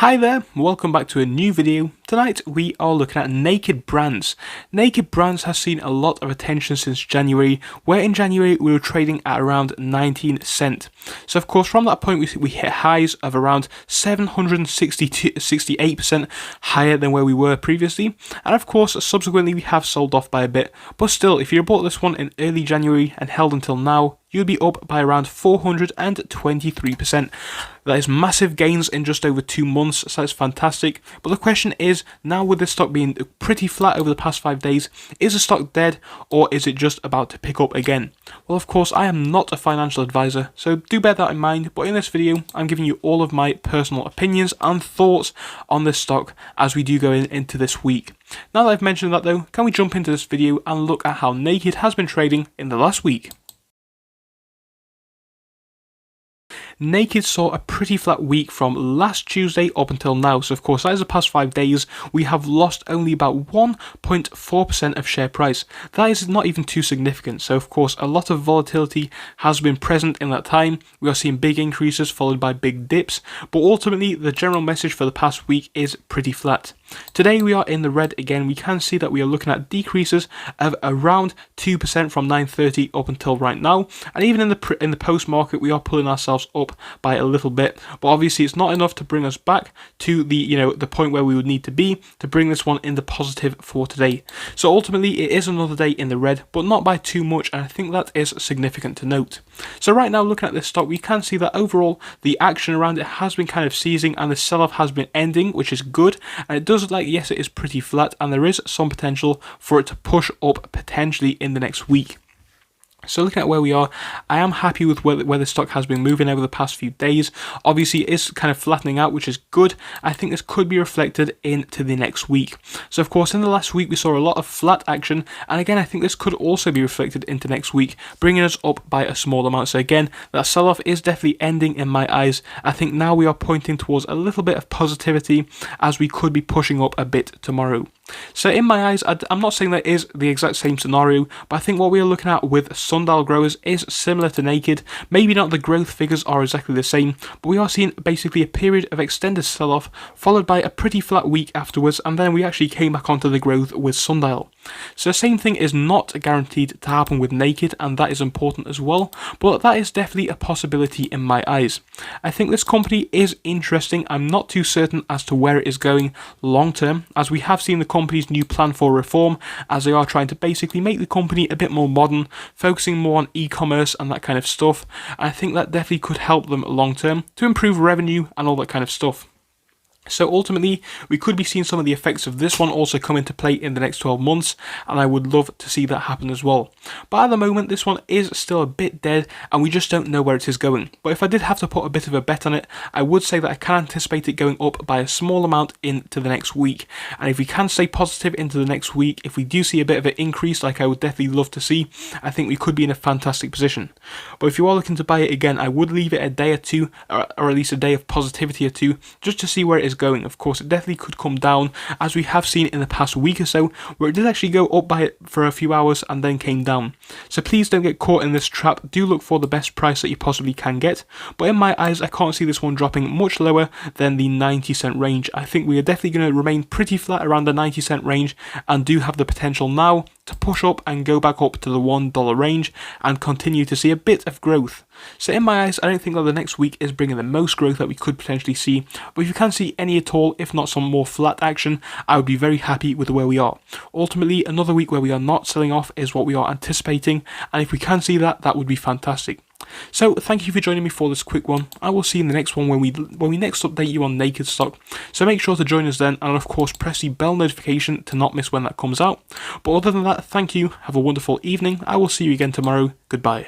Hi there, welcome back to a new video. Tonight we are looking at Naked Brands. Naked Brands has seen a lot of attention since January, where in January we were trading at around 19 cents. So of course from that point we hit highs of around 768% higher than where we were previously, and of course subsequently we have sold off by a bit, but still if you bought this one in early January and held until now, you'll be up by around 423%. That is massive gains in just over 2 months, so that's fantastic. But the question is, now with this stock being pretty flat over the past 5 days, is the stock dead or is it just about to pick up again? Well, of course, I am not a financial advisor, so do bear that in mind. But in this video, I'm giving you all of my personal opinions and thoughts on this stock as we do go into this week. Now that I've mentioned that though, can we jump into this video and look at how Naked has been trading in the last week? Naked saw a pretty flat week from last Tuesday up until now, so of course that is the past 5 days. We have lost only about 1.4% of share price. That is not even too significant, so of course a lot of volatility has been present in that time. We are seeing big increases followed by big dips, but ultimately the general message for the past week is pretty flat. Today we are in the red again. We can see that we are looking at decreases of around 2% from 9:30 up until right now, and even in the post market we are pulling ourselves up by a little bit, but obviously it's not enough to bring us back to the point where we would need to be to bring this one in the positive for today. So ultimately it is another day in the red, but not by too much, and I think that is significant to note. So right now looking at this stock, we can see that overall the action around it has been kind of ceasing and the sell-off has been ending, which is good, and it does look like, yes, it is pretty flat and there is some potential for it to push up potentially in the next week. So looking at where we are, I am happy with where the stock has been moving over the past few days. Obviously it is kind of flattening out, which is good. I think this could be reflected into the next week. So of course in the last week we saw a lot of flat action, and again I think this could also be reflected into next week, bringing us up by a small amount. So again, that sell-off is definitely ending in my eyes. I think now we are pointing towards a little bit of positivity as we could be pushing up a bit tomorrow. So in my eyes, I'm not saying that is the exact same scenario, but I think what we are looking at with sundial growers is similar to Naked. Maybe not the growth figures are exactly the same, but we are seeing basically a period of extended sell-off followed by a pretty flat week afterwards, and then we actually came back onto the growth with sundial. So the same thing is not guaranteed to happen with Naked, and that is important as well, but that is definitely a possibility in my eyes. I think this company is interesting. I'm not too certain as to where it is going long term, as we have seen the company's new plan for reform, as they are trying to basically make the company a bit more modern, focusing more on e-commerce and that kind of stuff. And I think that definitely could help them long term to improve revenue and all that kind of stuff. So ultimately, we could be seeing some of the effects of this one also come into play in the next 12 months, and I would love to see that happen as well. But at the moment, this one is still a bit dead, and we just don't know where it is going. But if I did have to put a bit of a bet on it, I would say that I can anticipate it going up by a small amount into the next week. And if we can stay positive into the next week, if we do see a bit of an increase, like I would definitely love to see, I think we could be in a fantastic position. But if you are looking to buy it again, I would leave it a day or two, or at least a day of positivity or two, just to see where it is going. Of course, it definitely could come down, as we have seen in the past week or so, where it did actually go up by it for a few hours and then came down. So please don't get caught in this trap. Do look for the best price that you possibly can get, but in my eyes I can't see this one dropping much lower than the 90 cent range. I think we are definitely going to remain pretty flat around the 90 cent range, and do have the potential now to push up and go back up to the $1 range and continue to see a bit of growth. So in my eyes, I don't think that the next week is bringing the most growth that we could potentially see, but if you can see any at all, if not some more flat action, I would be very happy with where we are. Ultimately, another week where we are not selling off is what we are anticipating, and if we can see that, that would be fantastic. So thank you for joining me for this quick one. I will see you in the next one when we next update you on Naked stock. So make sure to join us then, and of course press the bell notification to not miss when that comes out. But other than that, thank you, have a wonderful evening. I will see you again tomorrow. Goodbye.